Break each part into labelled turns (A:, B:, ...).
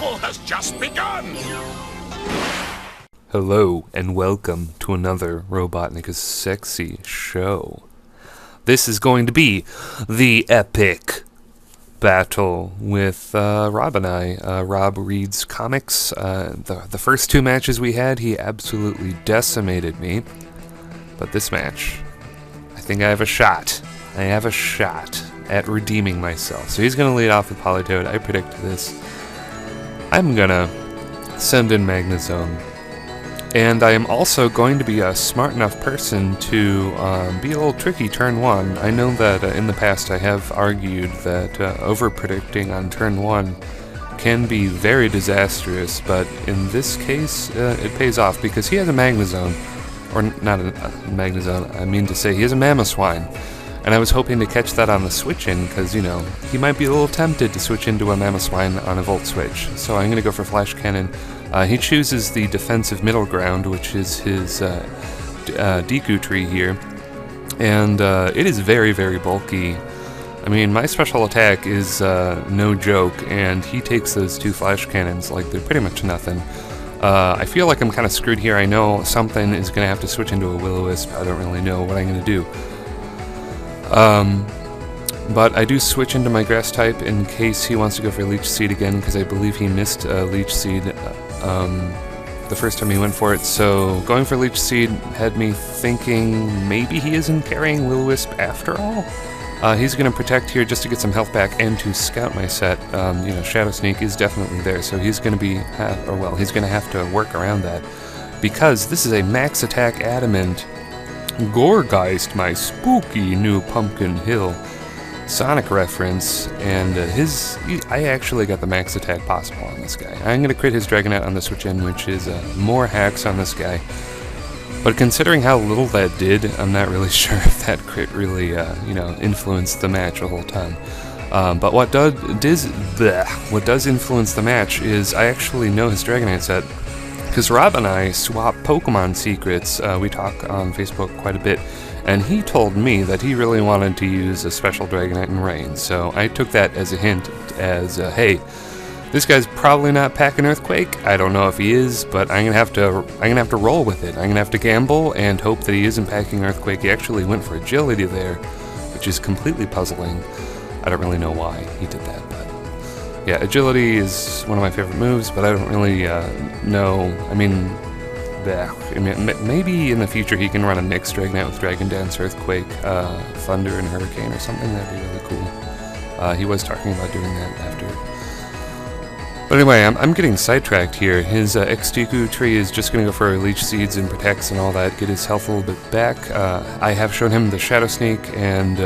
A: battle has just begun!
B: Hello, and welcome to another RobotnikIsSexy show. This is going to be the epic battle with Rob and I. Rob reads comics. The first two matches we had, he absolutely decimated me. But this match, I think I have a shot. I have a shot at redeeming myself. So he's going to lead off with Polytoad. I predict this. I'm going to send in Magnezone. And I am also going to be a smart enough person to be a little tricky turn one. I know that in the past I have argued that over-predicting on turn one can be very disastrous, but in this case it pays off because he has a Magnezone. Or not a Magnezone, I mean to say he has a Mamoswine. And I was hoping to catch that on the switch-in because, you know, he might be a little tempted to switch into a Mamoswine on a Volt Switch. So I'm going to go for Flash Cannon. He chooses the defensive middle ground, which is his Deku tree here. And it is very, very bulky. I mean, my special attack is no joke, and he takes those two Flash Cannons like they're pretty much nothing. I feel like I'm kind of screwed here. I know something is going to have to switch into a Will-O-Wisp. I don't really know what I'm going to do. But I do switch into my Grass type in case he wants to go for Leech Seed again, because I believe he missed Leech Seed the first time he went for it. So going for Leech Seed had me thinking maybe he isn't carrying Will-O-Wisp after all. He's going to protect here just to get some health back and to scout my set. You know, Shadow Sneak is definitely there, so he's going to be, he's going to have to work around that. Because this is a max attack adamant Gourgeist, my spooky new Pumpkin Hill Sonic reference, and I actually got the max attack possible on this guy. I'm going to crit his Dragonette on the switch-in, which is more hacks on this guy. But considering how little that did, I'm not really sure if that crit really, influenced the match a whole ton. But what does influence the match is I actually know his Dragonite set, because Rob and I swap Pokemon secrets. We talk on Facebook quite a bit, and he told me that he really wanted to use a special Dragonite in Rain. So I took that as a hint, as hey, this guy's probably not packing Earthquake. I don't know if he is, but I'm gonna have to roll with it. I'm gonna have to gamble and hope that he isn't packing Earthquake. He actually went for Agility there, which is completely puzzling. I don't really know why he did that, but yeah, Agility is one of my favorite moves, but I don't really know. I mean, maybe in the future he can run a mixed Dragonite with Dragon Dance, Earthquake, Thunder, and Hurricane or something. That'd be really cool. He was talking about doing that after. But anyway, I'm getting sidetracked here. His X-Deku tree is just going to go for Leech Seeds and Protects and all that, get his health a little bit back. I have shown him the Shadow Sneak, and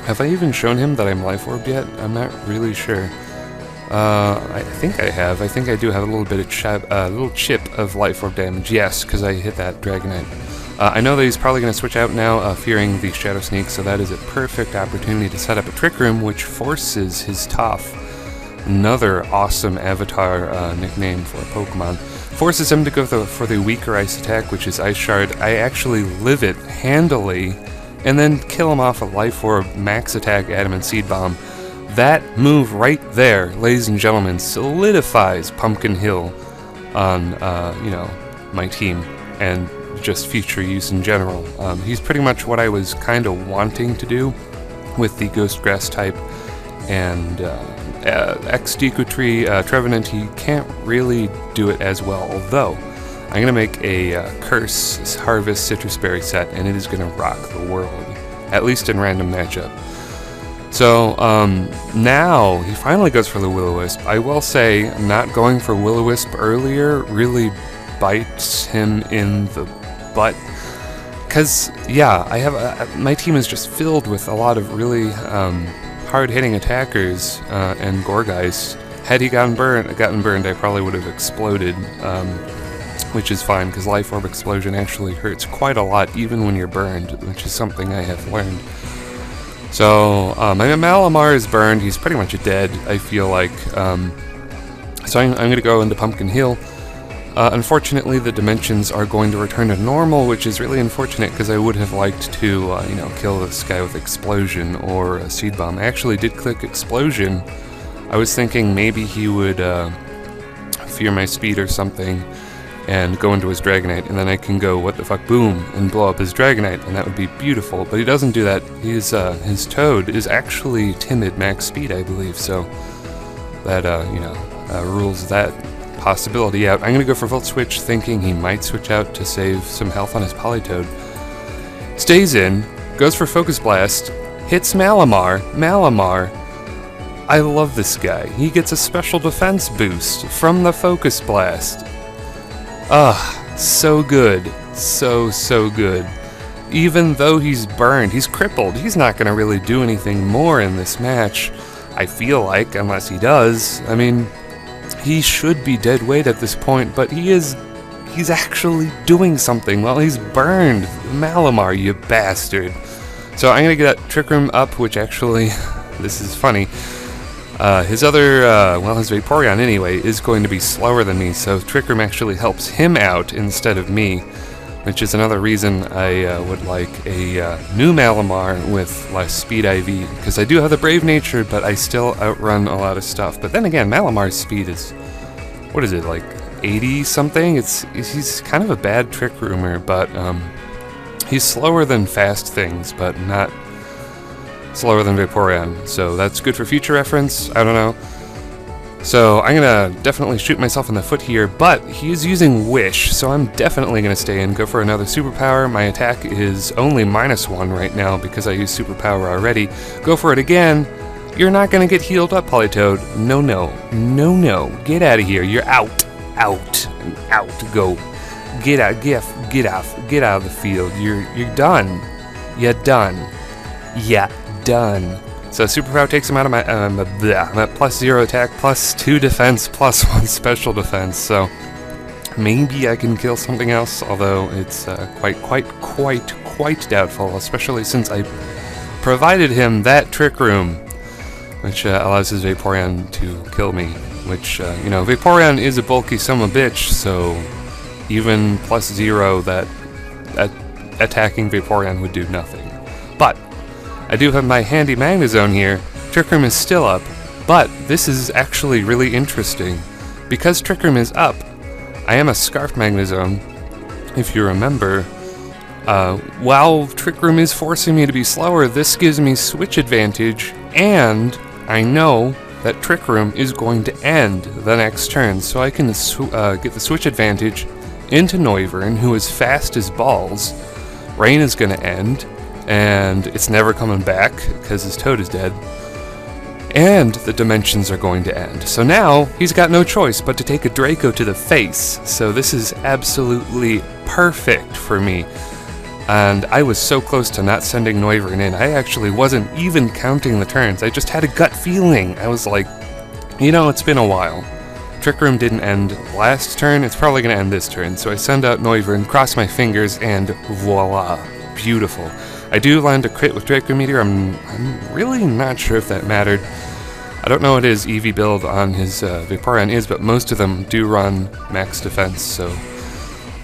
B: have I even shown him that I'm Life Orb yet? I'm not really sure. I think I have. I think I do have a little bit of little chip of Life Orb damage. Yes, because I hit that Dragonite. I know that he's probably going to switch out now, fearing the Shadow Sneak, so that is a perfect opportunity to set up a Trick Room, which forces his Toph, another awesome avatar nickname for a Pokemon, forces him to go for the weaker Ice attack, which is Ice Shard. I actually live it handily, and then kill him off with Life Orb, Max Attack, Adamant Seed Bomb. That move right there, ladies and gentlemen, solidifies Pumpkin Hill on, my team and just future use in general. He's pretty much what I was kind of wanting to do with the Ghost Grass type and X-Deku Tree. Trevenant, he can't really do it as well, although I'm going to make a Curse Harvest Citrus Berry set, and it is going to rock the world, at least in random matchup. So, now he finally goes for the Will-O-Wisp. I will say, not going for Will-O-Wisp earlier really bites him in the butt. Because, yeah, I have my team is just filled with a lot of really hard-hitting attackers and Gourgeist. Had he gotten burned, I probably would have exploded, which is fine, because Life Orb Explosion actually hurts quite a lot, even when you're burned, which is something I have learned. So, my Malamar is burned. He's pretty much dead, I feel like. So I'm going to go into Pumpkin Hill. Unfortunately, the dimensions are going to return to normal, which is really unfortunate because I would have liked to, kill this guy with Explosion or a Seed Bomb. I actually did click Explosion. I was thinking maybe he would fear my speed or something and go into his Dragonite, and then I can go, what the fuck, boom, and blow up his Dragonite, and that would be beautiful. But he doesn't do that. His Toad is actually timid max speed, I believe, so that, rules that possibility out. I'm going to go for Volt Switch, thinking he might switch out to save some health on his Politoed. Stays in, goes for Focus Blast, hits Malamar. I love this guy. He gets a special defense boost from the Focus Blast. So good. So good. Even though he's burned, he's crippled, he's not going to really do anything more in this match, I feel like, unless he does. I mean, he should be dead weight at this point, but he's actually doing something while he's burned. Malamar, you bastard. So I'm going to get that Trick Room up, which actually, this is funny. His Vaporeon anyway is going to be slower than me, so Trick Room actually helps him out instead of me, which is another reason I would like a new Malamar with less speed IV, because I do have the Brave Nature, but I still outrun a lot of stuff. But then again, Malamar's speed is, what is it, like 80 something? He's kind of a bad Trick Roomer, but he's slower than fast things, but not slower than Vaporeon, so that's good for future reference. I don't know. So I'm gonna definitely shoot myself in the foot here, but he is using Wish, so I'm definitely gonna stay in, go for another superpower. My attack is only -1 right now because I used superpower already. Go for it again. You're not gonna get healed up, Politoed. No. Get out of here. You're out. Go. Get out of the field. You're done. You're done. Yeah. Done. So superpower takes him out of my I'm at +0 attack, +2 defense, +1 special defense. So maybe I can kill something else, although it's quite doubtful, especially since I provided him that Trick Room, which allows his Vaporeon to kill me. Which Vaporeon is a bulky son of a bitch, so even +0 that attacking Vaporeon would do nothing. But I do have my handy Magnezone here. Trick Room is still up, but this is actually really interesting. Because Trick Room is up, I am a Scarf Magnezone, if you remember. While Trick Room is forcing me to be slower, this gives me switch advantage, and I know that Trick Room is going to end the next turn, so I can get the switch advantage into Noivern, who is fast as balls. Rain is going to end, and it's never coming back because his Toad is dead, and the dimensions are going to end. So now he's got no choice but to take a Draco to the face. So this is absolutely perfect for me, and I was so close to not sending Noivern in. I actually wasn't even counting the turns. I just had a gut feeling. I was like, it's been a while. Trick Room didn't end last turn, it's probably going to end this turn. So I send out Noivern, cross my fingers, and voila, beautiful. I do land a crit with Draco Meteor. I'm really not sure if that mattered. I don't know what his EV build on his Vaporeon is, but most of them do run max defense, so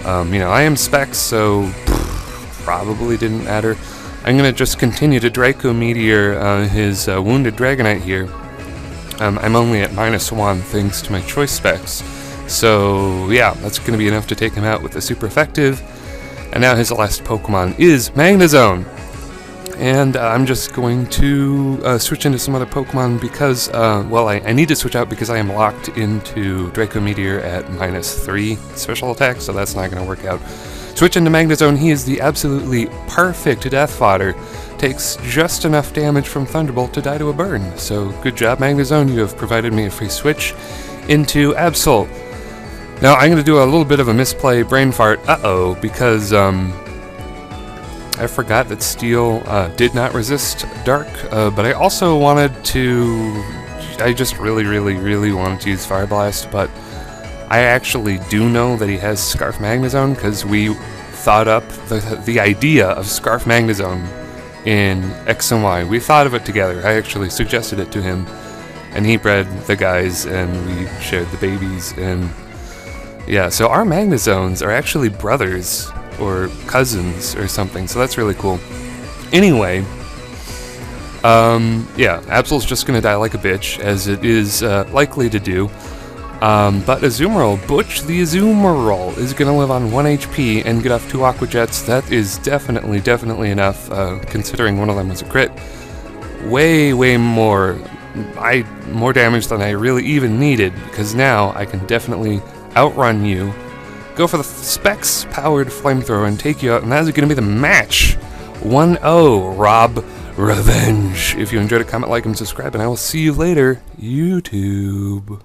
B: I am Specs, so probably didn't matter. I'm gonna just continue to Draco Meteor his wounded Dragonite here. I'm only at -1 thanks to my choice specs, so yeah, that's gonna be enough to take him out with the super effective. And now his last Pokemon is Magnezone. And I'm just going to switch into some other Pokemon because, I need to switch out because I am locked into Draco Meteor at -3 special attack, so that's not going to work out. Switch into Magnezone. He is the absolutely perfect death fodder. Takes just enough damage from Thunderbolt to die to a burn. So good job, Magnezone. You have provided me a free switch into Absol. Now I'm going to do a little bit of a misplay brain fart, because I forgot that Steel did not resist Dark, but I also wanted to, I just really wanted to use Fire Blast, but I actually do know that he has Scarf Magnezone because we thought up the idea of Scarf Magnezone in X and Y. We thought of it together. I actually suggested it to him, and he bred the guys, and we shared the babies, and yeah, so our Magnezones are actually brothers, or cousins, or something, so that's really cool. Anyway, Absol's just gonna die like a bitch, as it is likely to do. But Azumarill, Butch the Azumarill, is going to live on 1 HP and get off 2 Aqua Jets. That is definitely enough, considering one of them was a crit. Way more damage than I really even needed, because now I can definitely outrun you, go for the Specs-powered flamethrower, and take you out, and that is going to be the match. 1-0, Rob Revenge. If you enjoyed it, comment, like, and subscribe, and I will see you later, YouTube.